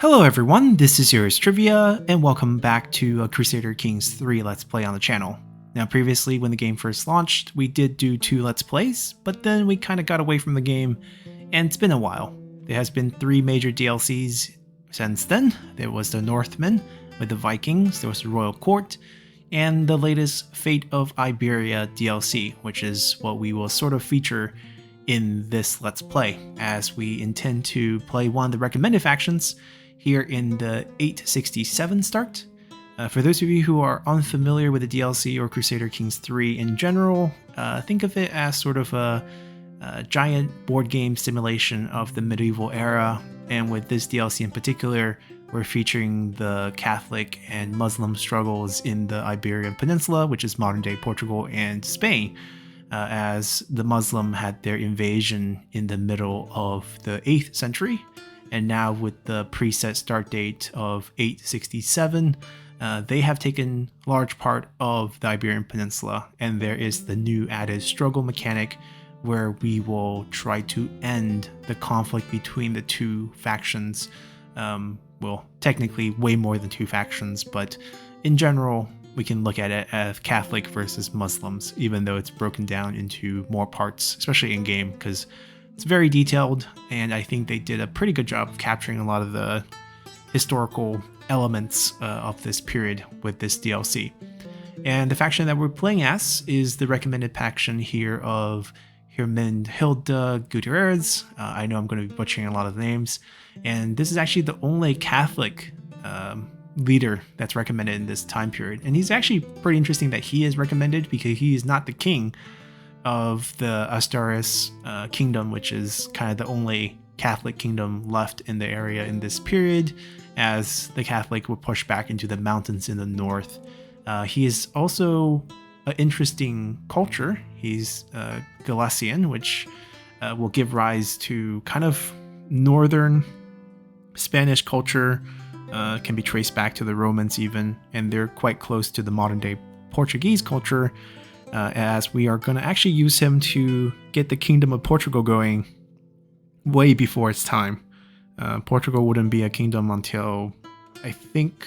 Hello everyone, this is yours Trivia, and welcome back to Crusader Kings 3 Let's Play on the channel. Now previously, when the game first launched, we did do 2 Let's Plays, but then we kind of got away from the game, and it's been a while. There has been 3 major DLCs since then. There was the Northmen with the Vikings, there was the Royal Court, and the latest Fate of Iberia DLC, which is what we will sort of feature in this Let's Play, as we intend to play one of the recommended factions here in the 867 start. For those of you who are unfamiliar with the DLC or Crusader Kings 3 in general, think of it as sort of a giant board game simulation of the medieval era, and with this DLC in particular, we're featuring the Catholic and Muslim struggles in the Iberian Peninsula, which is modern-day Portugal and Spain, as the Muslim had their invasion in the middle of the 8th century. And now with the preset start date of 867, they have taken large part of the Iberian Peninsula, and there is the new added struggle mechanic where we will try to end the conflict between the 2 factions. Well, technically way more than 2 factions, but in general, we can look at it as Catholic versus Muslims, even though it's broken down into more parts, especially in game, because it's very detailed, and I think they did a pretty good job of capturing a lot of the historical elements of this period with this DLC. And the faction that we're playing as is the recommended faction here of Hermenexildo Gutierrez. I know I'm going to be butchering a lot of names, and this is actually the only Catholic leader that's recommended in this time period. And he's actually pretty interesting that he is recommended because he is not the king of the Asturias kingdom, which is kind of the only Catholic kingdom left in the area in this period, as the Catholic were pushed back into the mountains in the north. He is also an interesting culture. He's Galician, which will give rise to kind of northern Spanish culture, can be traced back to the Romans even, and they're quite close to the modern day Portuguese culture, as we are going to actually use him to get the Kingdom of Portugal going way before its time. Portugal wouldn't be a kingdom until, I think,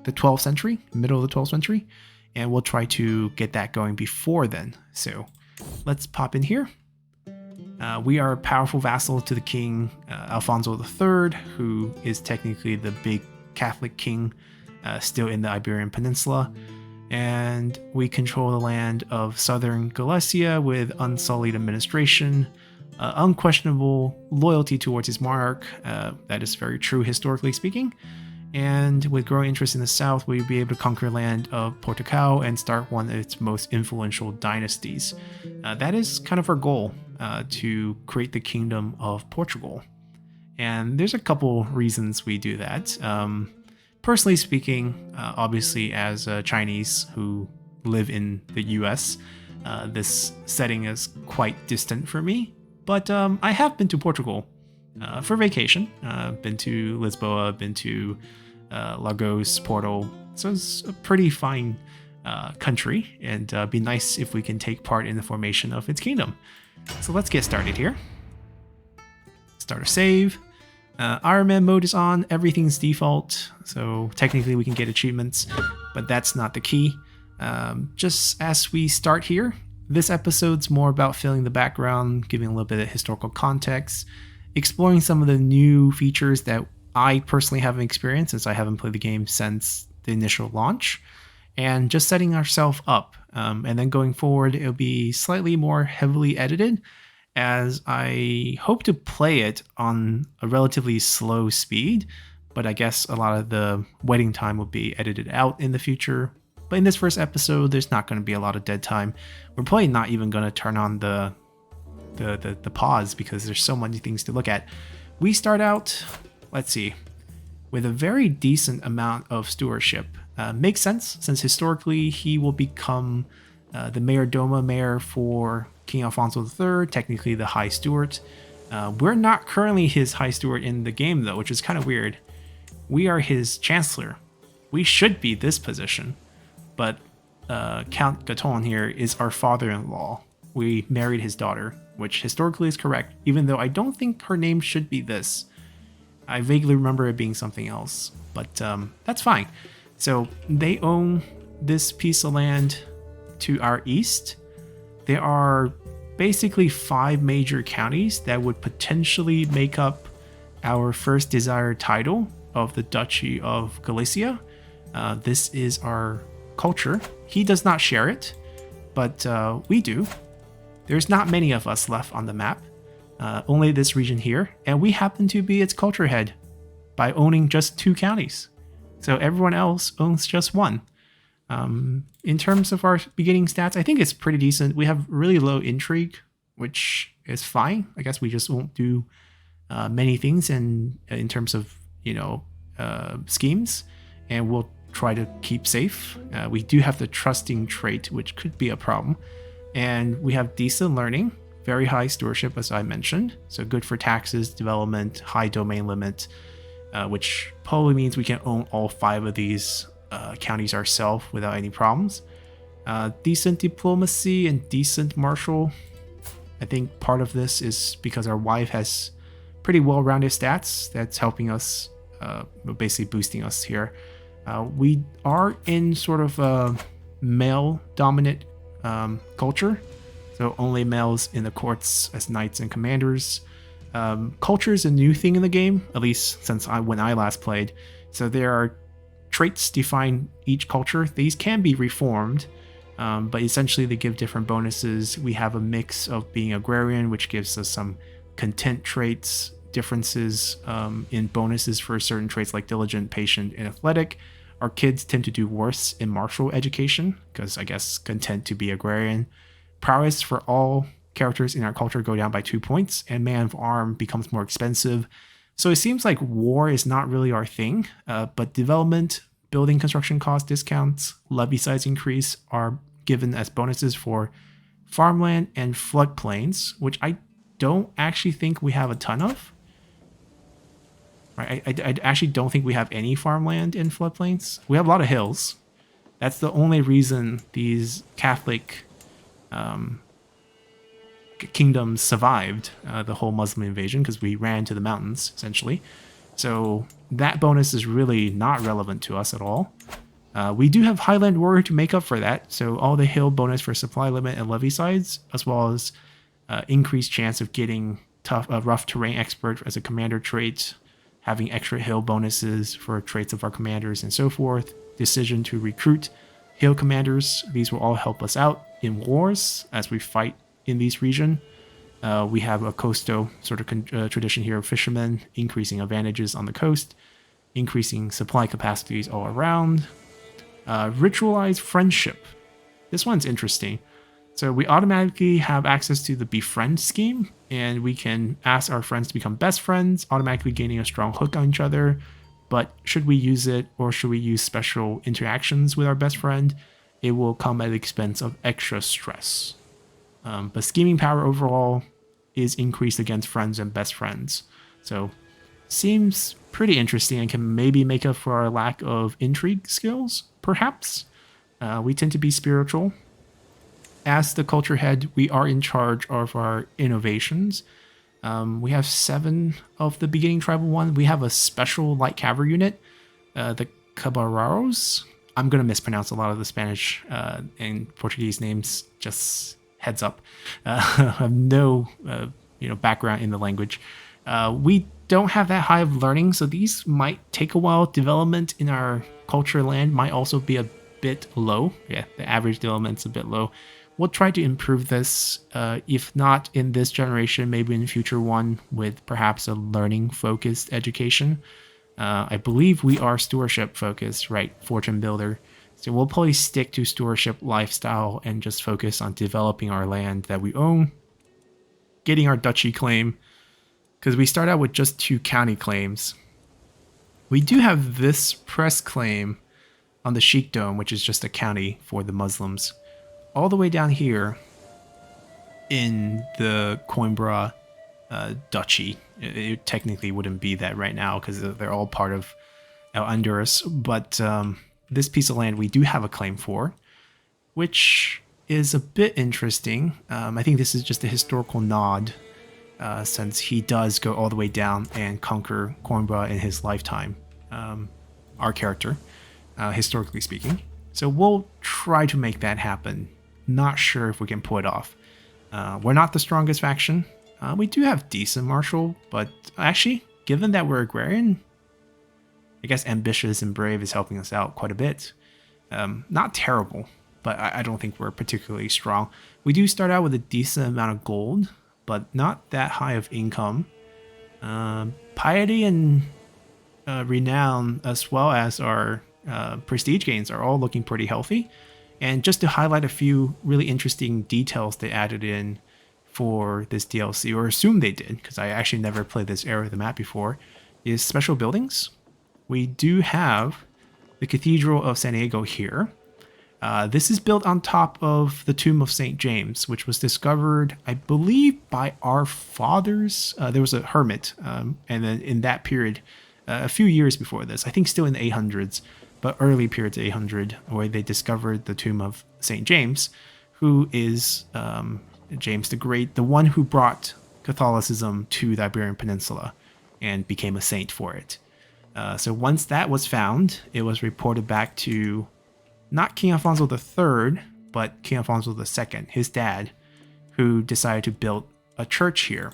the 12th century, middle of the 12th century, and we'll try to get that going before then. So let's pop in here. We are a powerful vassal to the king, Alfonso III, who is technically the big Catholic king still in the Iberian Peninsula. And we control the land of southern Galicia with unsullied administration, unquestionable loyalty towards his monarch. That is very true historically speaking. And with growing interest in the south, we'll be able to conquer land of Portugal and start one of its most influential dynasties. That is kind of our goal, to create the Kingdom of Portugal. And there's a couple reasons we do that. Personally speaking, obviously as a Chinese who live in the US, this setting is quite distant for me, but I have been to Portugal for vacation. Been to Lisboa, been to Lagos, Porto, so it's a pretty fine country, and it'd be nice if we can take part in the formation of its kingdom. So let's get started here. Start a save. Iron Man mode is on, everything's default, so technically we can get achievements, but that's not the key. Just as we start here, this episode's more about filling the background, giving a little bit of historical context, exploring some of the new features that I personally haven't experienced since I haven't played the game since the initial launch, and just setting ourselves up. And then going forward, it'll be slightly more heavily edited, as I hope to play it on a relatively slow speed, but I guess a lot of the waiting time will be edited out in the future. But in this first episode, there's not going to be a lot of dead time. We're probably not even going to turn on the pause because there's so many things to look at. We start out, let's see, with a very decent amount of stewardship. Makes sense, since historically he will become the mayor for King Alfonso III, technically the High Steward. We're not currently his High Steward in the game though, which is kind of weird. We are his Chancellor. We should be this position, but Count Gaton here is our father-in-law. We married his daughter, which historically is correct, even though I don't think her name should be this. I vaguely remember it being something else, but that's fine. So they own this piece of land to our east. There are basically 5 major counties that would potentially make up our first desired title of the Duchy of Galicia. This is our culture. He does not share it, but we do. There's not many of us left on the map, only this region here, and we happen to be its culture head by owning just 2 counties. So everyone else owns just 1. In terms of our beginning stats, I think it's pretty decent. We have really low intrigue, which is fine. I guess we just won't do many things in terms of, schemes, and we'll try to keep safe. We do have the trusting trait, which could be a problem. And we have decent learning, very high stewardship, as I mentioned. So good for taxes, development, high domain limit, which probably means we can own all 5 of these counties ourselves without any problems. Decent diplomacy and decent martial. I think part of this is because our wife has pretty well-rounded stats that's helping us, basically boosting us here. We are in sort of a male-dominant culture, so only males in the courts as knights and commanders. Culture is a new thing in the game, at least since when I last played. So there are traits define each culture. These can be reformed, but essentially they give different bonuses. We have a mix of being agrarian, which gives us some content traits, differences in bonuses for certain traits like diligent, patient, and athletic. Our kids tend to do worse in martial education because I guess content to be agrarian. Prowess for all characters in our culture go down by 2 points, and man of arm becomes more expensive. So it seems like war is not really our thing, but development, building construction cost discounts, levy size increase are given as bonuses for farmland and floodplains, which I don't actually think we have a ton of. Right? I actually don't think we have any farmland in floodplains. We have a lot of hills. That's the only reason these Catholic kingdoms survived the whole Muslim invasion, because we ran to the mountains, essentially. So that bonus is really not relevant to us at all. We do have Highland Warrior to make up for that, so all the hill bonus for supply limit and levy sides, as well as increased chance of getting rough terrain expert as a commander trait, having extra hill bonuses for traits of our commanders and so forth, decision to recruit hill commanders. These will all help us out in wars as we fight in these region. We have a coastal sort of tradition here of fishermen, increasing advantages on the coast, increasing supply capacities all around. Ritualized friendship. This one's interesting. So we automatically have access to the befriend scheme, and we can ask our friends to become best friends, automatically gaining a strong hook on each other. But should we use it, or should we use special interactions with our best friend? It will come at the expense of extra stress. But scheming power overall is increased against friends and best friends. So seems pretty interesting and can maybe make up for our lack of intrigue skills, perhaps. We tend to be spiritual. As the culture head, we are in charge of our innovations. We have 7 of the beginning tribal one. We have a special light cavalry unit, the Caballeros. I'm going to mispronounce a lot of the Spanish and Portuguese names, just heads up. I have no background in the language. We don't have that high of learning, so these might take a while. Development in our culture land might also be a bit low. Yeah, the average development's a bit low. We'll try to improve this, if not in this generation, maybe in the future one with perhaps a learning-focused education. I believe we are stewardship-focused, right? Fortune builder. So we'll probably stick to stewardship lifestyle and just focus on developing our land that we own, getting our duchy claim, because we start out with just 2 county claims. We do have this press claim on the Sheikhdom, which is just a county for the Muslims. All the way down here in the Coimbra duchy. It technically wouldn't be that right now because they're all part of Honduras, but this piece of land we do have a claim for, which is a bit interesting. I think this is just a historical nod since he does go all the way down and conquer Kornbra in his lifetime, our character, historically speaking. So we'll try to make that happen. Not sure if we can pull it off. We're not the strongest faction. We do have decent martial, but actually, given that we're agrarian, I guess ambitious and brave is helping us out quite a bit. Not terrible, but I don't think we're particularly strong. We do start out with a decent amount of gold, but not that high of income. Piety and renown, as well as our prestige gains, are all looking pretty healthy. And just to highlight a few really interesting details they added in for this DLC, or assume they did, because I actually never played this area of the map before, is special buildings. We do have the Cathedral of San Diego here. This is built on top of the Tomb of St. James, which was discovered, I believe, by our fathers. There was a hermit, and then in that period, a few years before this, I think still in the 800s, but early periods 800, where they discovered the Tomb of St. James, who is James the Great, the one who brought Catholicism to the Iberian Peninsula and became a saint for it. So once that was found, it was reported back to not King Alfonso III, but King Alfonso II, his dad, who decided to build a church here.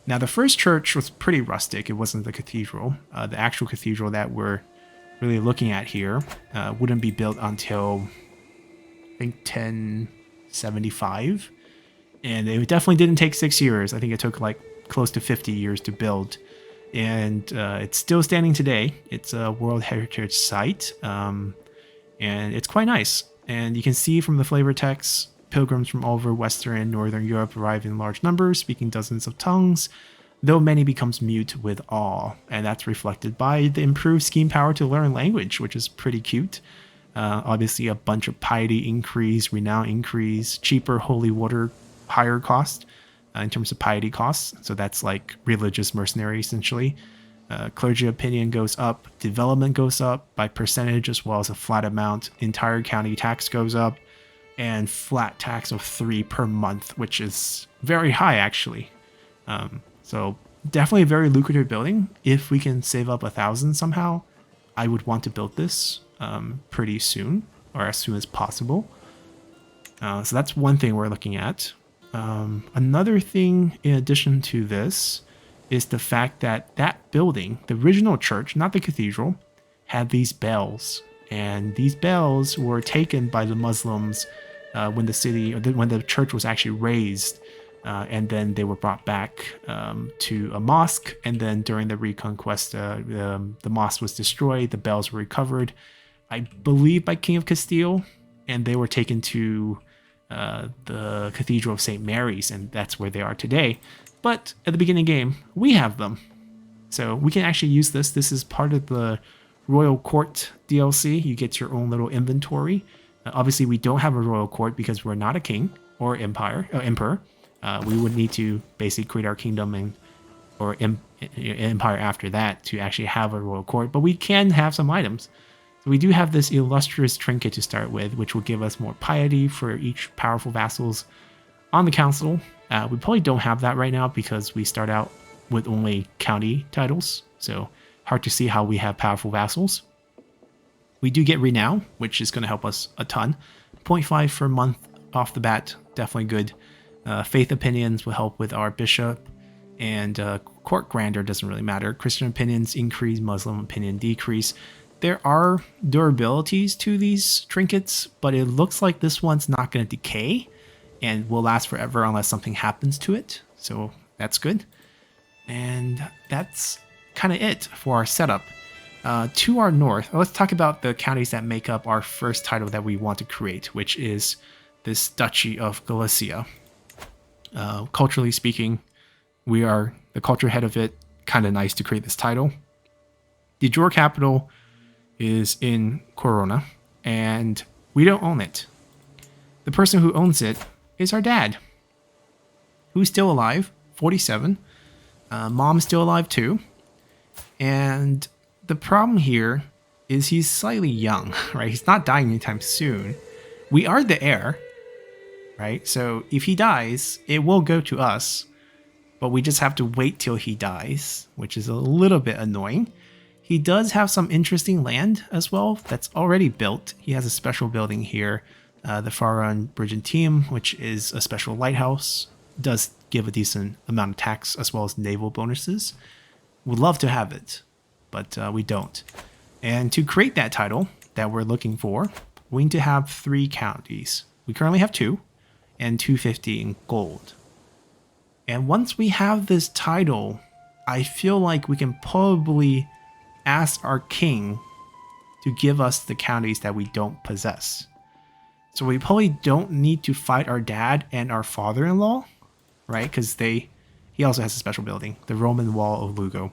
Now, the first church was pretty rustic. It wasn't the cathedral. The actual cathedral that we're really looking at here wouldn't be built until, I think, 1075. And it definitely didn't take 6 years. I think it took like close to 50 years to build. And it's still standing today. It's a World Heritage Site. And it's quite nice. And you can see from the flavor text, pilgrims from all over Western and Northern Europe arrive in large numbers, speaking dozens of tongues, though many becomes mute with awe. And that's reflected by the improved scheme power to learn language, which is pretty cute. Obviously, a bunch of piety increase, renown increase, cheaper holy water, higher cost in terms of piety costs. So that's like religious mercenary, essentially. Clergy opinion goes up, development goes up by percentage as well as a flat amount. Entire county tax goes up, and flat tax of 3 per month, which is very high actually. So definitely a very lucrative building. If we can save up 1,000 somehow, I would want to build this pretty soon, or as soon as possible. So that's one thing we're looking at. Another thing in addition to this is the fact that that building, the original church, not the cathedral, had these bells. And these bells were taken by the Muslims when the city, or when the church was actually razed. And then they were brought back to a mosque. And then during the Reconquista, the mosque was destroyed. The bells were recovered, I believe, by King of Castile. And they were taken to the Cathedral of St. Mary's. And that's where they are today. But at the beginning of the game, we have them. So we can actually use this. This is part of the Royal Court DLC. You get your own little inventory. Obviously, we don't have a Royal Court because we're not a king or emperor. We would need to basically create our kingdom or empire after that to actually have a Royal Court. But we can have some items. So we do have this illustrious trinket to start with, which will give us more piety for each powerful vassals on the council. We probably don't have that right now because we start out with only county titles. So hard to see how we have powerful vassals. We do get renown, which is going to help us a ton. 0.5 per month off the bat, definitely good. Faith opinions will help with our bishop, and court grandeur doesn't really matter. Christian opinions increase, Muslim opinion decrease. There are durabilities to these trinkets, but it looks like this one's not going to decay and will last forever unless something happens to it. So that's good. And that's kind of it for our setup. To our north, let's talk about the counties that make up our first title that we want to create, which is this Duchy of Galicia. Culturally speaking, we are the culture head of it. Kind of nice to create this title. The jure capital is in Corona, and we don't own it. The person who owns it is our dad, who's still alive, 47. Mom's still alive too. And the problem here is he's slightly young, right? He's not dying anytime soon. We are the heir, right? So if he dies, it will go to us. but we just have to wait till he dies, which is a little bit annoying. He does have some interesting land as well that's already built. He has a special building here, the Faron Brigantium, which is a special lighthouse. Does give a decent amount of tax as well as naval bonuses. Would love to have it, but we don't. And to create that title that we're looking for, we need to have 3 counties. We currently have 2, and 250 in gold. And once we have this title, I feel like we can probably ask our king to give us the counties that we don't possess. So we probably don't need to fight our dad and our father-in-law, right? Because he also has a special building, the Roman Wall of Lugo.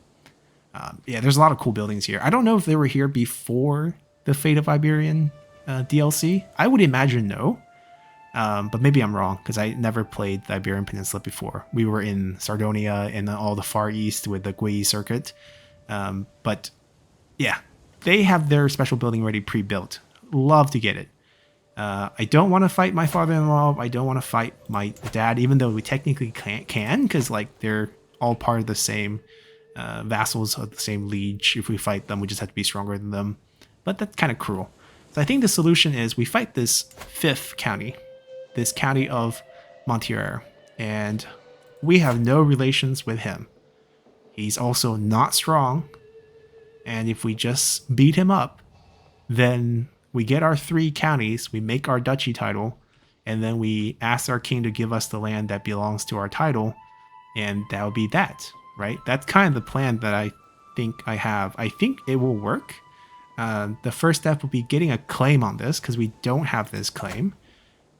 Yeah, there's a lot of cool buildings here. I don't know if they were here before the Fate of Iberian DLC. I would imagine no, but maybe I'm wrong because I never played the Iberian Peninsula before. We were in Sardinia and all the Far East with the Guay circuit. But yeah, they have their special building already pre-built. Love to get it. I don't want to fight my father-in-law. I don't want to fight my dad, even though we technically can, because like they're all part of the same vassals of the same liege. If we fight them, we just have to be stronger than them. But that's kind of cruel. So I think the solution is we fight this 5th county, this county of Montier, and we have no relations with him. He's also not strong, and if we just beat him up, then we get our 3 counties, we make our duchy title, and then we ask our king to give us the land that belongs to our title, and that would be that, right? That's kind of the plan that I think I have. I think it will work. The first step will be getting a claim on this, because we don't have this claim.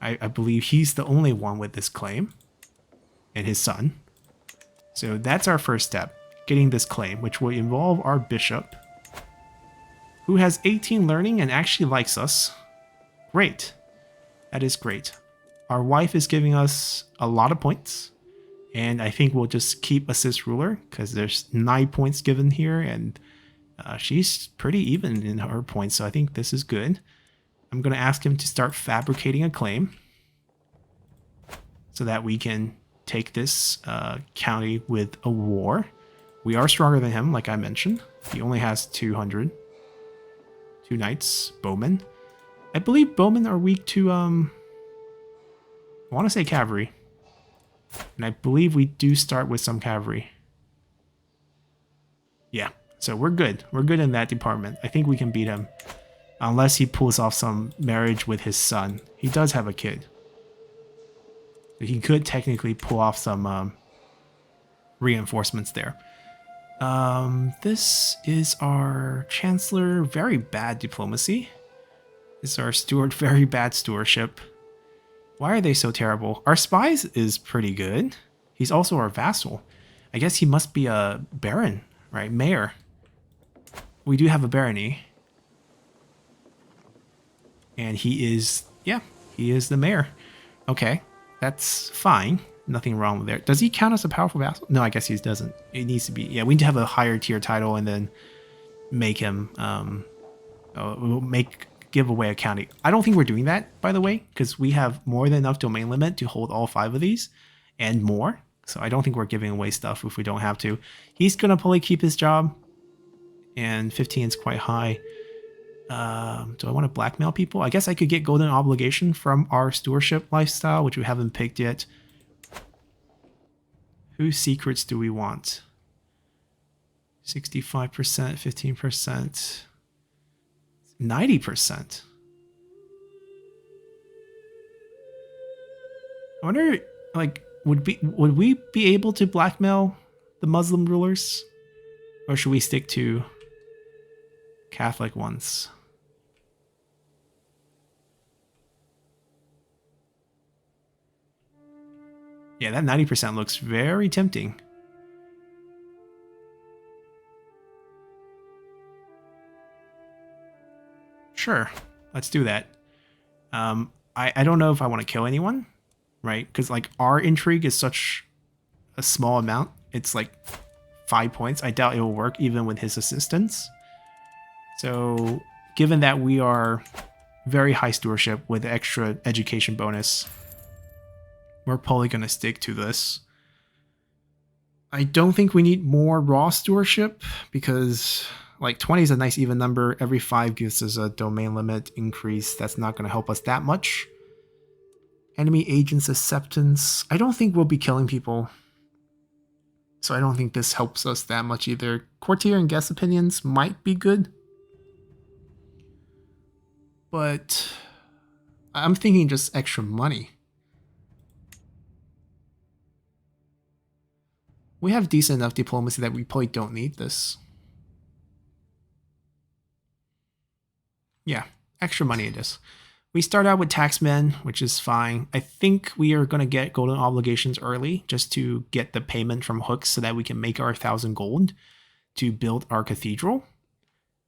I believe he's the only one with this claim, and his son. So that's our first step, getting this claim, which will involve our bishop, who has 18 learning and actually likes us. Great. That is great. Our wife is giving us a lot of points, and I think we'll just keep assist ruler because there's 9 points given here, and she's pretty even in her points, so I think this is good. I'm going to ask him to start fabricating a claim so that we can take this county with a war. We are stronger than him, like I mentioned. He only has 200. 2 knights, bowmen. I believe bowmen are weak to, I want to say cavalry. And I believe we do start with some cavalry. Yeah, so we're good. We're good in that department. I think we can beat him. Unless he pulls off some marriage with his son. He does have a kid. So he could technically pull off some reinforcements there. This is our Chancellor, very bad diplomacy. This is our Steward, very bad stewardship. Why are they so terrible? Our Spies is pretty good. He's also our vassal. I guess he must be a baron, right? Mayor. We do have a barony. And he is, yeah, he is the mayor. Okay, that's fine. Nothing wrong with there. Does he count as a powerful vassal? No, I guess he doesn't. It needs to be. Yeah, we need to have a higher tier title and then make him give away a county. I don't think we're doing that, by the way, because we have more than enough domain limit to hold all 5 of these and more. So I don't think we're giving away stuff if we don't have to. He's gonna probably keep his job, and 15 is quite high. Do I want to blackmail people? I guess I could get golden obligation from our stewardship lifestyle, which we haven't picked yet. Whose secrets do we want? 65%, 15%, 90%. I wonder, like, would we be able to blackmail the Muslim rulers? Or should we stick to Catholic ones? Yeah, that 90% looks very tempting. Sure, let's do that. I don't know if I want to kill anyone, right? Because like our intrigue is such a small amount. It's like 5 points. I doubt it will work even with his assistance. So given that we are very high stewardship with extra education bonus, we're probably going to stick to this. I don't think we need more raw stewardship because like 20 is a nice even number. Every 5 gives us a domain limit increase. That's not going to help us that much. Enemy agents acceptance. I don't think we'll be killing people. So I don't think this helps us that much either. Courtier and guest opinions might be good. But I'm thinking just extra money. We have decent enough diplomacy that we probably don't need this. Yeah, extra money it is. We start out with taxmen, which is fine. I think we are going to get golden obligations early just to get the payment from hooks so that we can make our 1,000 gold to build our cathedral.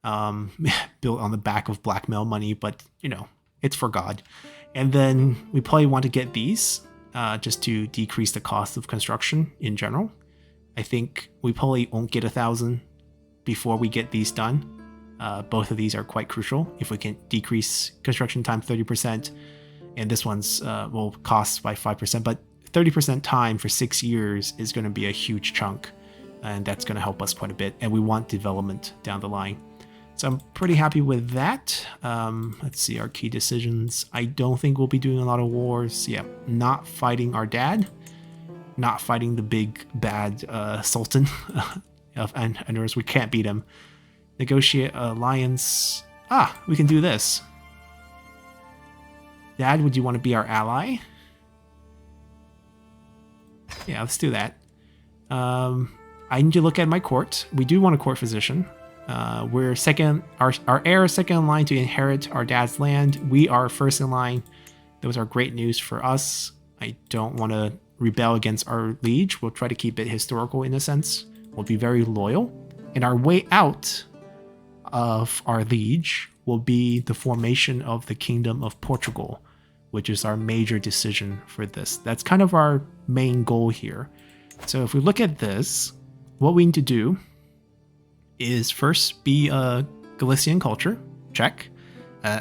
Built on the back of blackmail money, but you know, it's for God. And then we probably want to get these just to decrease the cost of construction in general. I think we probably won't get 1,000 before we get these done. Both of these are quite crucial. If we can decrease construction time 30%, and this one's will cost by 5%, but 30% time for 6 years is going to be a huge chunk, and that's going to help us quite a bit. And we want development down the line. So I'm pretty happy with that. Let's see our key decisions. I don't think we'll be doing a lot of wars. Yeah, not fighting our dad, not fighting the big bad Sultan of Honduras. We can't beat him. Negotiate alliance. We can do this. Dad, would you want to be our ally? Yeah, let's do that. I need to look at my court. We do want a court physician. We're second. Our heir is second in line to inherit our dad's land. We are first in line. Those are great news for us. I don't want to rebel against our liege. We'll try to keep it historical in a sense. We'll be very loyal. And our way out of our liege will be the formation of the Kingdom of Portugal, which is our major decision for this. That's kind of our main goal here. So if we look at this, what we need to do is first be a Galician culture, check.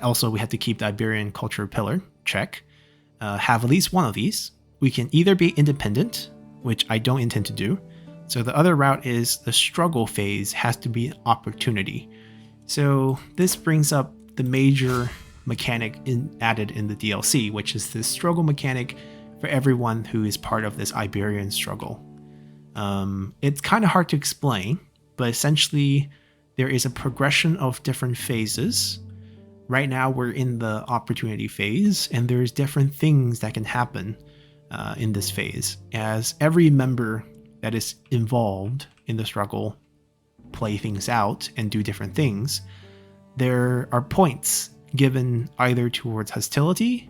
Also, we have to keep the Iberian culture pillar, check. Have at least one of these. We can either be independent, which I don't intend to do. So the other route is the struggle phase has to be an opportunity. So this brings up the major mechanic added in the DLC, which is this struggle mechanic for everyone who is part of this Iberian struggle. It's kind of hard to explain, but essentially there is a progression of different phases. Right now we're in the opportunity phase, and there's different things that can happen in this phase as every member that is involved in the struggle play things out and do different things. There are points given either towards hostility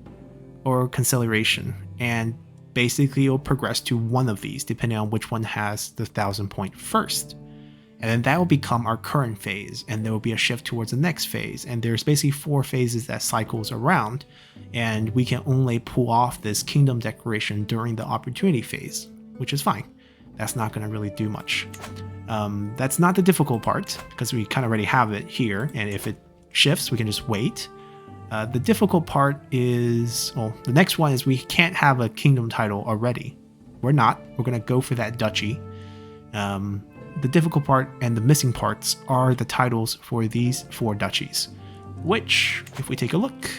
or conciliation, and basically it'll progress to one of these depending on which one has the 1,000 point first. And then that will become our current phase, and there will be a shift towards the next phase. And there's basically 4 phases that cycles around, and we can only pull off this kingdom declaration during the opportunity phase, which is fine. That's not going to really do much. That's not the difficult part, because we kind of already have it here, and if it shifts, we can just wait. The difficult part is, well, the next one is we can't have a kingdom title already. We're not. We're going to go for that duchy. The difficult part and the missing parts are the titles for these 4 duchies, which, if we take a look,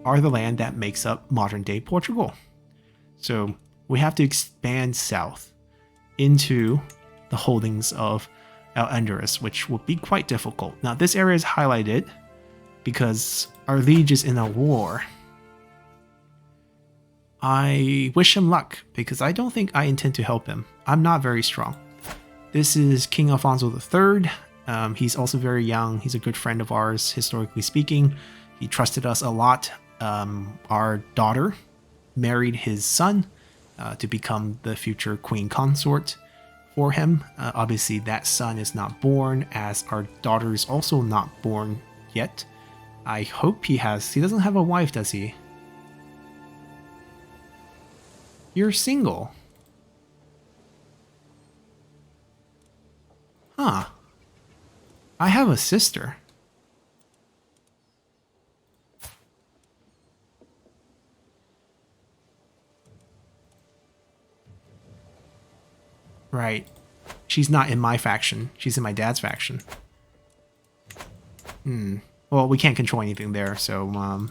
are the land that makes up modern-day Portugal. So we have to expand south into the holdings of Honduras, which will be quite difficult. Now, this area is highlighted because our liege is in a war. I wish him luck, because I don't think I intend to help him. I'm not very strong. This is King Alfonso III. He's also very young. He's a good friend of ours, historically speaking. He trusted us a lot. Our daughter married his son to become the future queen consort for him. Obviously, that son is not born, as our daughter is also not born yet. I hope he doesn't have a wife, does he? You're single. Huh. I have a sister. Right. She's not in my faction. She's in my dad's faction. Well, we can't control anything there, so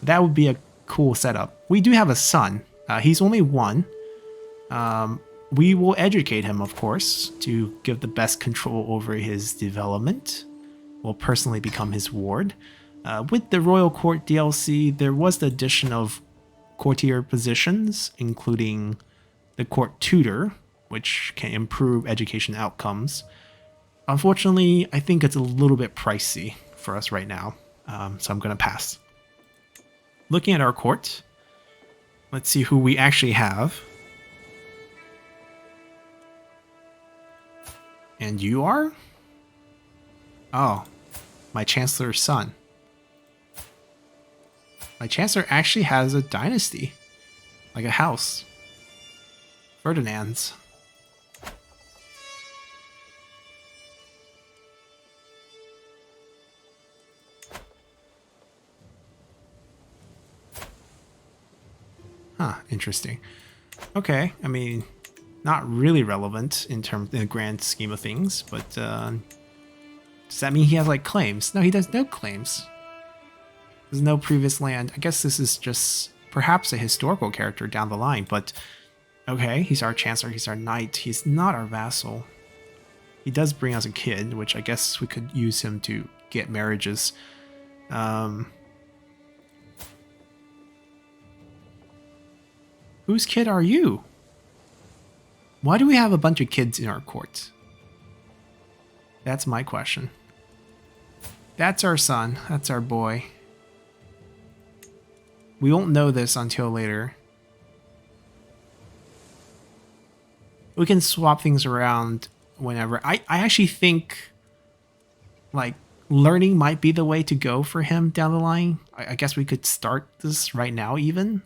that would be a cool setup. We do have a son. He's only 1. We will educate him, of course, to give the best control over his development. We'll personally become his ward. With the Royal Court DLC, there was the addition of courtier positions, including the court tutor, which can improve education outcomes. Unfortunately, I think it's a little bit pricey for us right now, so I'm going to pass. Looking at our court, let's see who we actually have. And you are? Oh, my Chancellor's son. My Chancellor actually has a dynasty, like a house. Ferdinand's. Huh, interesting. Okay, I mean, not really relevant in the grand scheme of things, but does that mean he has like claims? No, he does no claims. There's no previous land. I guess this is just perhaps a historical character down the line, but okay, he's our Chancellor, he's our knight, he's not our vassal. He does bring us a kid, which I guess we could use him to get marriages. Whose kid are you? Why do we have a bunch of kids in our court? That's my question. That's our son. That's our boy. We won't know this until later. We can swap things around whenever. I actually think like learning might be the way to go for him down the line. I guess we could start this right now even.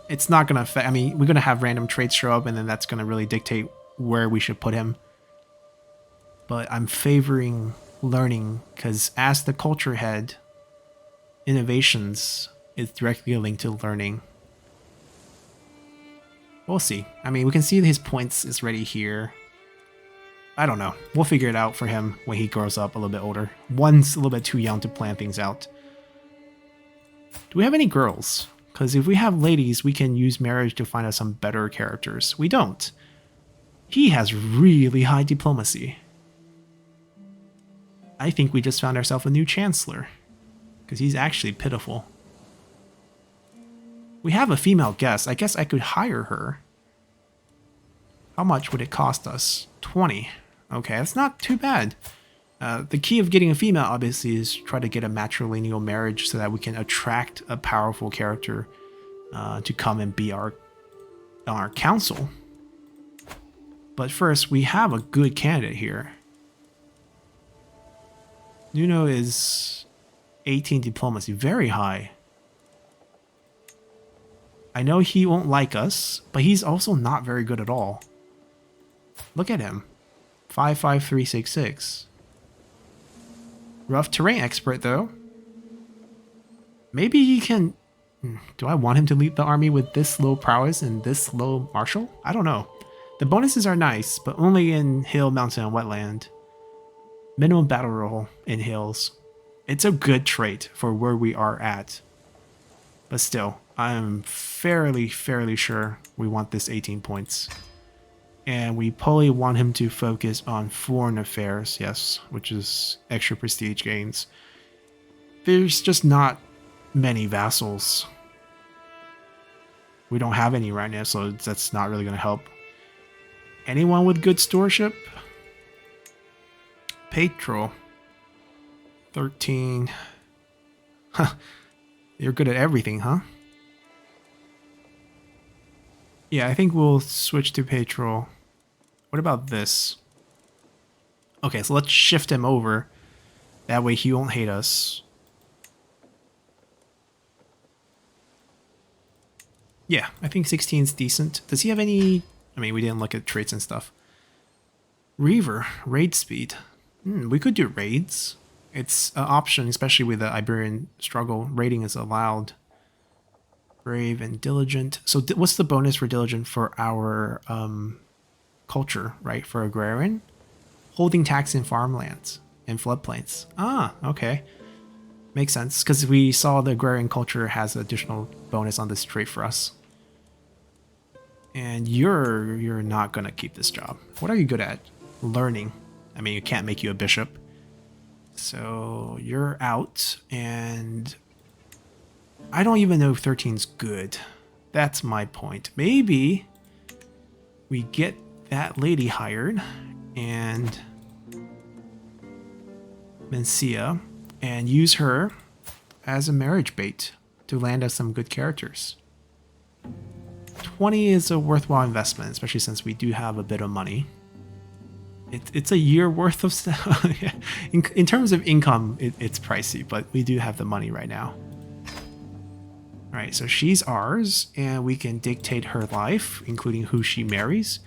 It's not going to affect, I mean, we're going to have random traits show up and then that's going to really dictate where we should put him. But I'm favoring learning because as the culture head, innovations is directly linked to learning. We'll see. I mean, we can see that his points is ready here. I don't know. We'll figure it out for him when he grows up a little bit older. One's a little bit too young to plan things out. Do we have any girls? Because if we have ladies, we can use marriage to find us some better characters. We don't. He has really high diplomacy. I think we just found ourselves a new Chancellor. Because he's actually pitiful. We have a female guest. I guess I could hire her. How much would it cost us? 20. Okay, that's not too bad. The key of getting a female, obviously, is try to get a matrilineal marriage so that we can attract a powerful character to come and be on our council. But first, we have a good candidate here. Nuno is 18 diplomacy, very high. I know he won't like us, but he's also not very good at all. Look at him. 55366. Rough terrain expert, though. Maybe he can... Do I want him to lead the army with this low prowess and this low martial? I don't know. The bonuses are nice, but only in hill, mountain, and wetland. Minimum battle roll in hills. It's a good trait for where we are at. But still, I'm fairly sure we want this 18 points. And we probably want him to focus on foreign affairs, yes, which is extra prestige gains. There's just not many vassals. We don't have any right now, so that's not really going to help. Anyone with good stewardship? Patrol. 13. Huh. You're good at everything, huh? Yeah, I think we'll switch to Patrol. What about this? Okay, so let's shift him over. That way he won't hate us. Yeah, I think 16 is decent. Does he have any... I mean, we didn't look at traits and stuff. Reaver, raid speed. We could do raids. It's an option, especially with the Iberian struggle. Raiding is allowed. Brave and diligent. So what's the bonus for diligent for our culture, right? For agrarian? Holding tax in farmlands and floodplains. Ah, okay. Makes sense, because we saw the agrarian culture has additional bonus on this trait for us. And you're not gonna keep this job. What are you good at? Learning. I mean, you can't make you a bishop. So you're out, and I don't even know if 13's good. That's my point. Maybe we get that lady hired and Mencia and use her as a marriage bait to land us some good characters. 20 is a worthwhile investment, especially since we do have a bit of money. It's a year worth of stuff. In terms of income, it's pricey, but we do have the money right now. Alright, so she's ours, and we can dictate her life, including who she marries.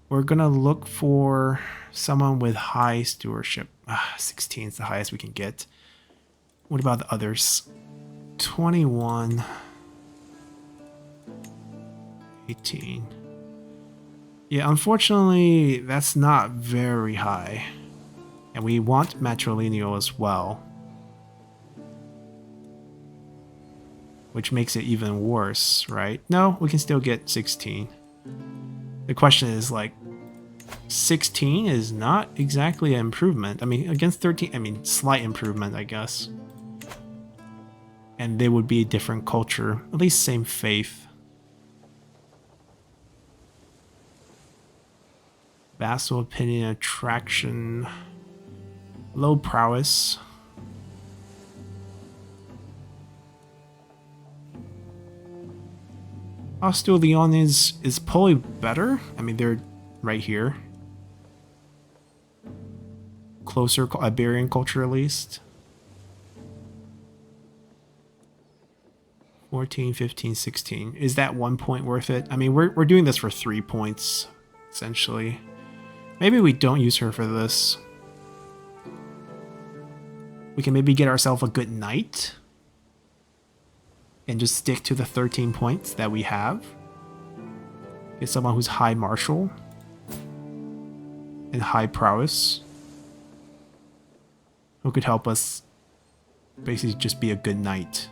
We're gonna look for someone with high stewardship. 16 is the highest we can get. What about the others? 21. 18. Yeah, unfortunately, that's not very high. And we want matrilineal as well. Which makes it even worse, right? No, we can still get 16. The question is, like, 16 is not exactly an improvement. I mean, against 13, I mean, slight improvement, I guess. And they would be a different culture, at least same faith. Vassal opinion, attraction, low prowess. Hostile Leon is probably better. I mean, they're right here. Closer Iberian culture, at least. 14, 15, 16. Is that 1 point worth it? I mean, we're doing this for 3 points, essentially. Maybe we don't use her for this. We can maybe get ourselves a good knight. And just stick to the 13 points that we have. Get someone who's high martial. And high prowess. Who could help us basically just be a good knight.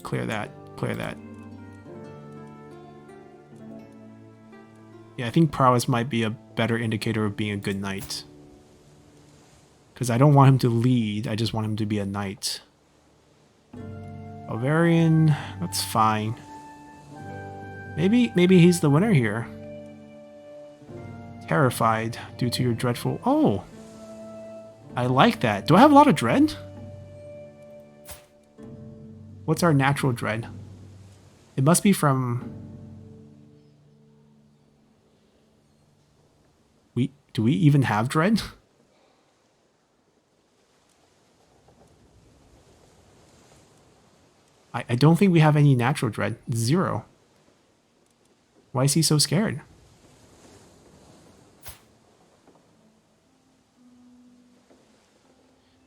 Clear that. Clear that. Yeah, I think prowess might be a better indicator of being a good knight. Because I don't want him to lead, I just want him to be a knight. Bavarian, that's fine. Maybe he's the winner here. Terrified due to your dreadful... Oh! I like that. Do I have a lot of dread? What's our natural dread? It must be from... Do we even have dread? I don't think we have any natural dread. 0. Why is he so scared?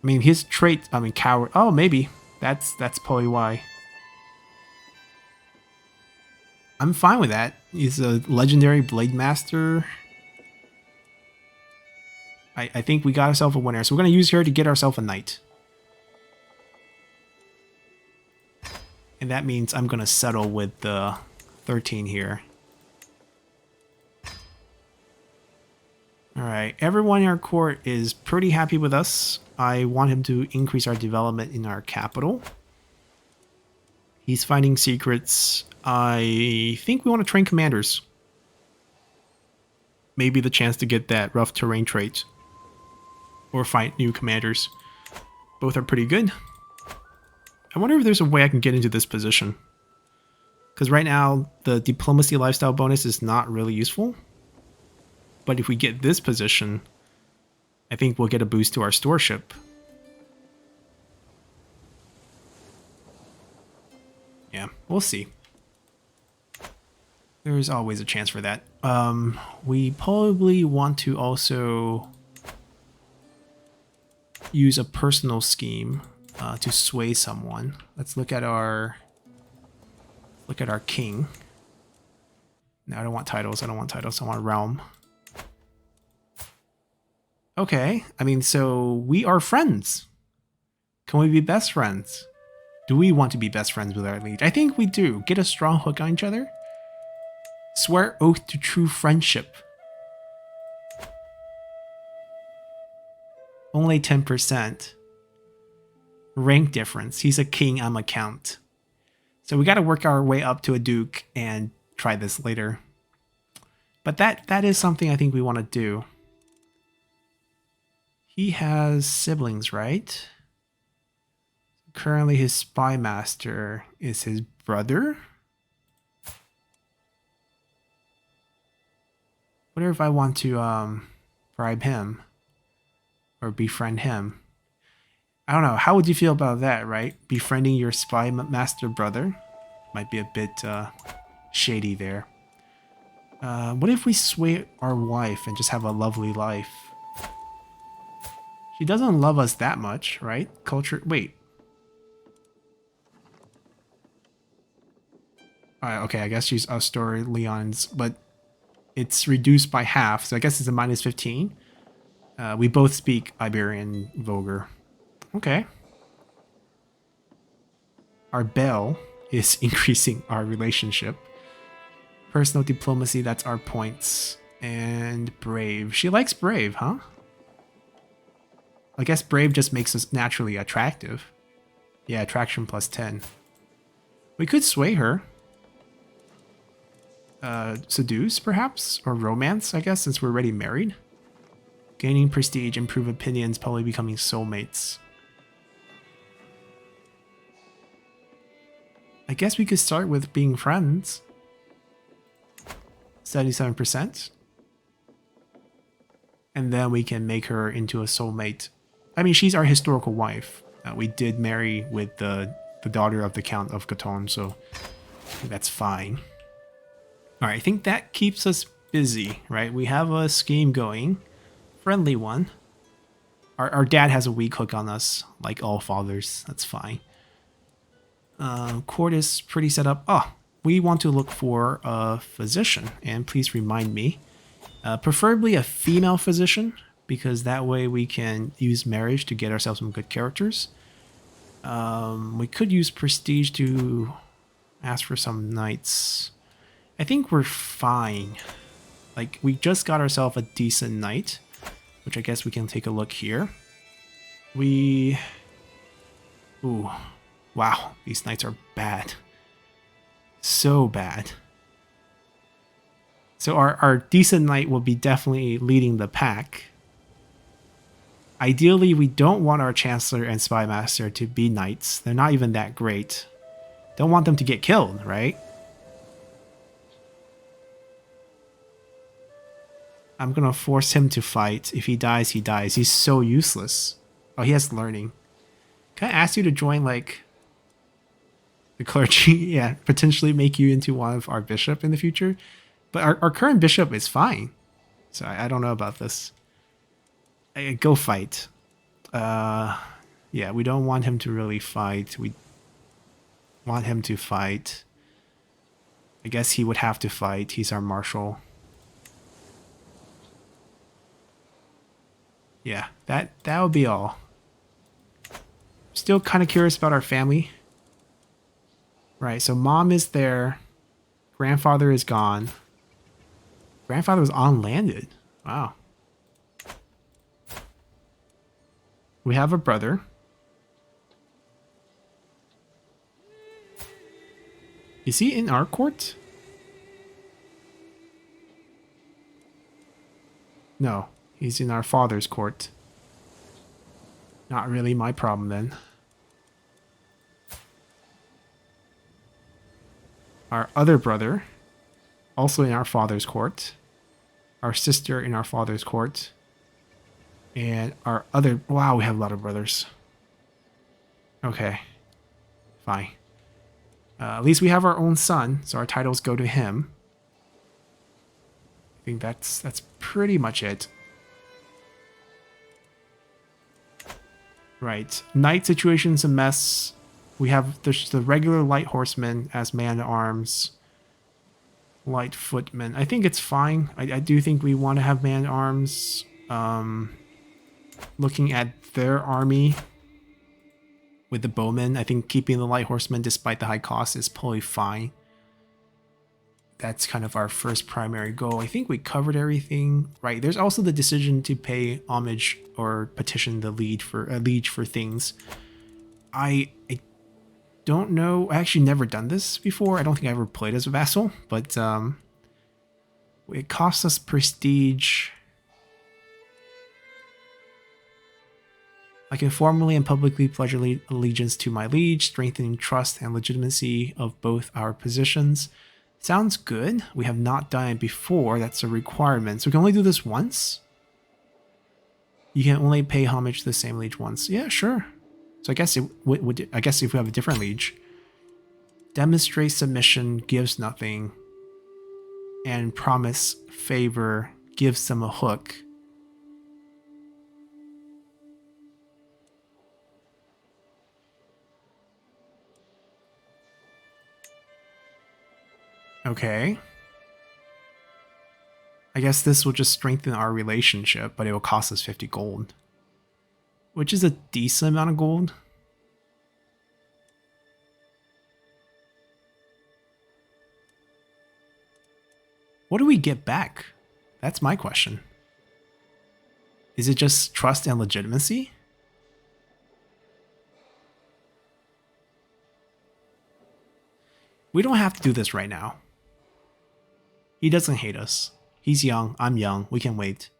I mean, his trait... I mean, coward... Oh, maybe. That's probably why. I'm fine with that. He's a legendary blade master. I think we got ourselves a winner. So we're going to use her to get ourselves a knight. And that means I'm going to settle with the 13 here. Alright, everyone in our court is pretty happy with us. I want him to increase our development in our capital. He's finding secrets. I think we want to train commanders. Maybe the chance to get that rough terrain trait. Or fight new commanders. Both are pretty good. I wonder if there's a way I can get into this position. Because right now, the diplomacy lifestyle bonus is not really useful. But if we get this position, I think we'll get a boost to our stewardship. Yeah, we'll see. There's always a chance for that. We probably want to also use a personal scheme to sway someone. Let's look at our king. No, I don't want titles. I want realm. Okay, I mean, so we are friends. Can we be best friends? Do we want to be best friends with our liege? I think we do. Get a strong hook on each other. Swear oath to true friendship. Only 10%. Rank difference. He's a king, I'm a count. So we got to work our way up to a duke and try this later. But that is something I think we want to do. He has siblings, right? Currently his spy master is his brother. What if I want to bribe him or befriend him? I don't know. How would you feel about that, right? Befriending your spy master brother might be a bit shady there. What if we sway our wife and just have a lovely life? She doesn't love us that much, right? Culture. Wait. Okay, I guess she's Astor Leon's, but it's reduced by half, so I guess it's a minus 15. We both speak Iberian Vulgar. Okay. Our bell is increasing our relationship. Personal diplomacy, that's our points. And brave. She likes brave, huh? I guess brave just makes us naturally attractive. Yeah, attraction plus 10. We could sway her. Seduce, perhaps? Or romance, I guess, since we're already married. Gaining prestige, improve opinions, probably becoming soulmates. I guess we could start with being friends. 77%. And then we can make her into a soulmate. I mean, she's our historical wife. We did marry with the daughter of the Count of Caton, so that's fine. All right, I think that keeps us busy, right? We have a scheme going. Friendly one. Our dad has a weak hook on us, like all fathers. That's fine. Court is pretty set up. Oh, we want to look for a physician, and please remind me. Preferably a female physician, because that way we can use marriage to get ourselves some good characters. We could use prestige to ask for some knights. I think we're fine. Like, we just got ourselves a decent knight, which I guess we can take a look here. Ooh. Wow, these knights are bad. So bad. So our decent knight will be definitely leading the pack. Ideally, we don't want our Chancellor and Spy Master to be knights. They're not even that great. Don't want them to get killed, right? I'm gonna force him to fight. If he dies, he dies. He's so useless. Oh, he has learning. Can I ask you to join, like, the clergy? Yeah, potentially make you into one of our bishop in the future. But our current bishop is fine. So I don't know about this. Go fight. Yeah, we don't want him to really fight. We want him to fight. I guess he would have to fight. He's our marshal. Yeah, that would be all. Still kind of curious about our family. Right, so mom is there. Grandfather is gone. Grandfather was on landed. Wow. We have a brother. Is he in our court? No, he's in our father's court. Not really my problem then. Our other brother, also in our father's court. Our sister in our father's court. And our other... Wow, we have a lot of brothers. Okay. Fine. At least we have our own son, so our titles go to him. I think that's pretty much it. Right. Knight situation's a mess. We have the regular light horsemen as man-at-arms. Light footmen. I think it's fine. I do think we want to have man-at-arms. Looking at their army with the bowmen, I think keeping the light horsemen despite the high cost is probably fine. That's kind of our first primary goal. I think we covered everything. Right. There's also the decision to pay homage or petition the liege for things. I don't know. I actually never done this before. I don't think I ever played as a vassal, but it costs us prestige. I can formally and publicly pledge allegiance to my liege, strengthening trust and legitimacy of both our positions. Sounds good. We have not done it before. That's a requirement. So we can only do this once? You can only pay homage to the same liege once. Yeah, sure. So I guess I guess if we have a different liege. Demonstrate submission gives nothing. And promise favor gives them a hook. Okay. I guess this will just strengthen our relationship, but it will cost us 50 gold. Which is a decent amount of gold. What do we get back? That's my question. Is it just trust and legitimacy? We don't have to do this right now. He doesn't hate us. He's young, I'm young, we can wait.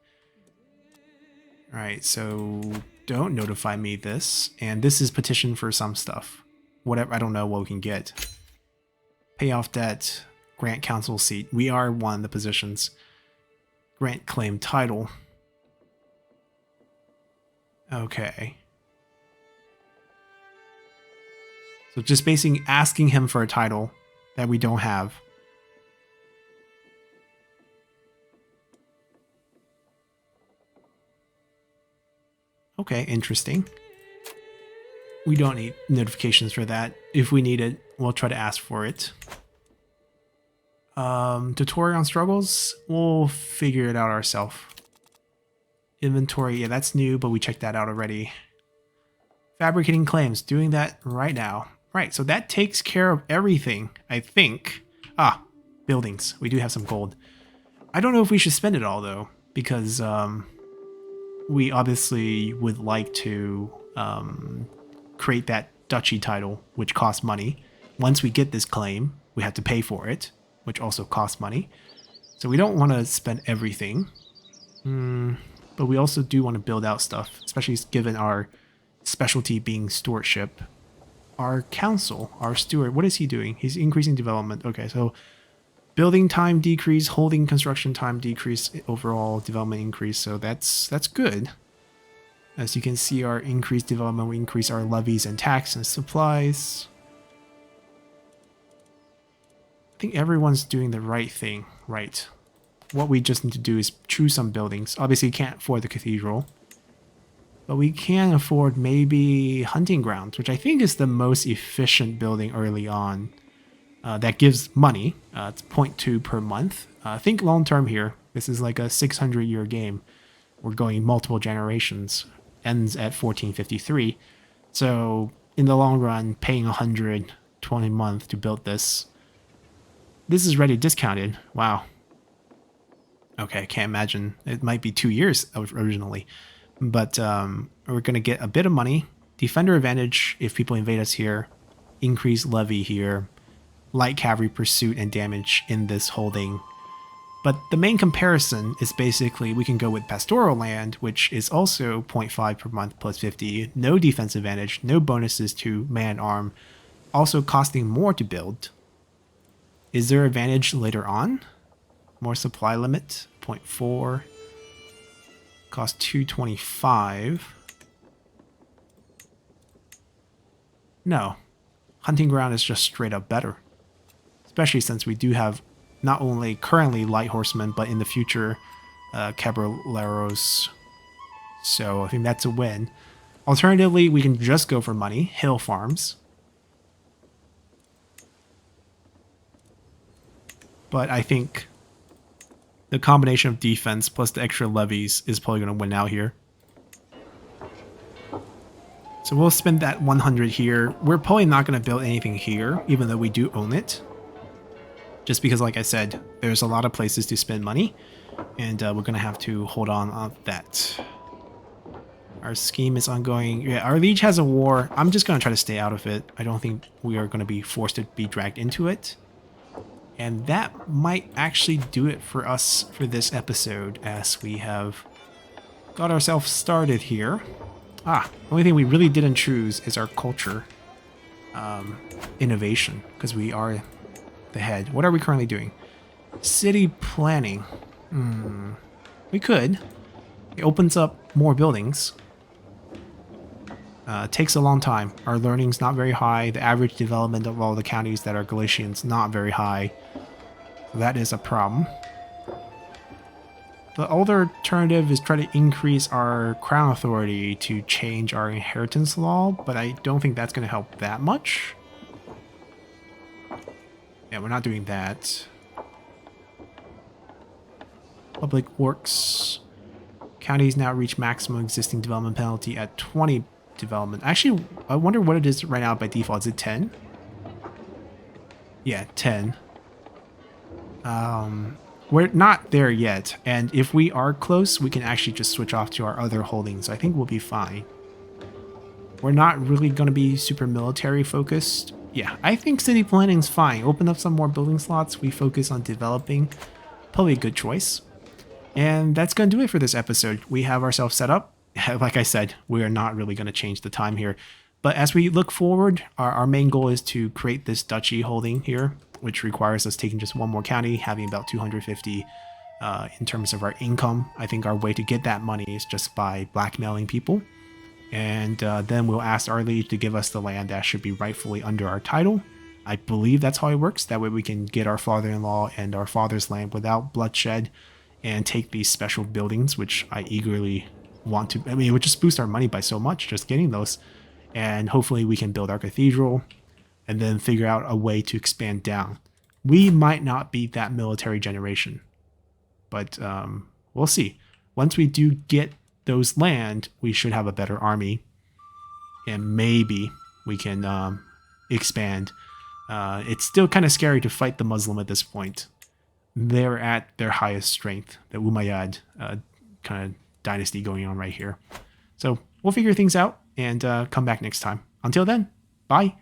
Alright, so don't notify me this. And this is petition for some stuff. Whatever, I don't know what we can get. Pay off debt, grant council seat. We are one of the positions. Grant claim title. Okay. So just basically asking him for a title that we don't have. Okay, interesting. We don't need notifications for that. If we need it, we'll try to ask for it. Tutorial on struggles, we'll figure it out ourselves. Inventory, yeah, that's new, but we checked that out already. Fabricating claims, doing that right now. Right, so that takes care of everything, I think. Ah, buildings. We do have some gold. I don't know if we should spend it all, though, because we obviously would like to create that duchy title, which costs money. Once we get this claim, we have to pay for it, which also costs money. So we don't want to spend everything. But we also do want to build out stuff, especially given our specialty being stewardship. Our council, our steward, what is he doing? He's increasing development. Okay, so building time decrease, holding construction time decrease, overall development increase. So that's good. As you can see, our increased development, we increase our levies and tax and supplies. I think everyone's doing the right thing, right? What we just need to do is choose some buildings. Obviously, can't afford the cathedral. But we can afford maybe hunting grounds, which I think is the most efficient building early on. That gives money. It's 0.2 per month. Think long term here. This is like a 600-year game. We're going multiple generations. Ends at 1453. So in the long run, paying 120 a month to build this. This is already discounted. Wow. Okay, I can't imagine. It might be 2 years originally. But we're going to get a bit of money. Defender advantage if people invade us here. Increase levy here. Light cavalry pursuit and damage in this holding. But the main comparison is basically we can go with pastoral land, which is also 0.5 per month plus 50. No defense advantage. No bonuses to man-arm. Also costing more to build. Is there advantage later on? More supply limit. 0.4. Cost 225. No. Hunting ground is just straight up better. Especially since we do have not only currently light horsemen, but in the future caballeros. So I think that's a win. Alternatively, we can just go for money, hill farms. But I think the combination of defense plus the extra levies is probably going to win out here. So we'll spend that 100 here. We're probably not going to build anything here, even though we do own it. Just because, like I said, there's a lot of places to spend money, and we're going to have to hold on that. Our scheme is ongoing. Yeah, our liege has a war. I'm just going to try to stay out of it. I don't think we are going to be forced to be dragged into it. And that might actually do it for us for this episode, as we have got ourselves started here. The only thing we really didn't choose is our culture innovation, because we are the head. What are we currently doing? City planning. We could. It opens up more buildings. Takes a long time. Our learning's not very high. The average development of all the counties that are Galicians not very high. That is a problem. The other alternative is try to increase our crown authority to change our inheritance law, but I don't think that's going to help that much. Yeah, we're not doing that. Public works. Counties now reach maximum existing development penalty at 20 development. Actually, I wonder what it is right now by default. Is it 10? Yeah, 10. We're not there yet, and if we are close, we can actually just switch off to our other holdings. I think we'll be fine. We're not really going to be super military focused. Yeah, I think city planning's fine. Open up some more building slots. We focus on developing. Probably a good choice. And that's going to do it for this episode. We have ourselves set up. Like I said, we are not really going to change the time here. But as we look forward, our main goal is to create this duchy holding here, which requires us taking just one more county, having about 250 in terms of our income. I think our way to get that money is just by blackmailing people. And then we'll ask our liege to give us the land that should be rightfully under our title. I believe that's how it works. That way we can get our father-in-law and our father's land without bloodshed and take these special buildings, which I eagerly want to. I mean, it would just boost our money by so much just getting those. And hopefully we can build our cathedral and then figure out a way to expand down. We might not be that military generation, but we'll see. Once we do get those land, we should have a better army, and maybe we can expand. It's still kind of scary to fight the Muslim at this point. They're at their highest strength, the Umayyad kind of dynasty going on right here. So we'll figure things out and come back next time. Until then, bye.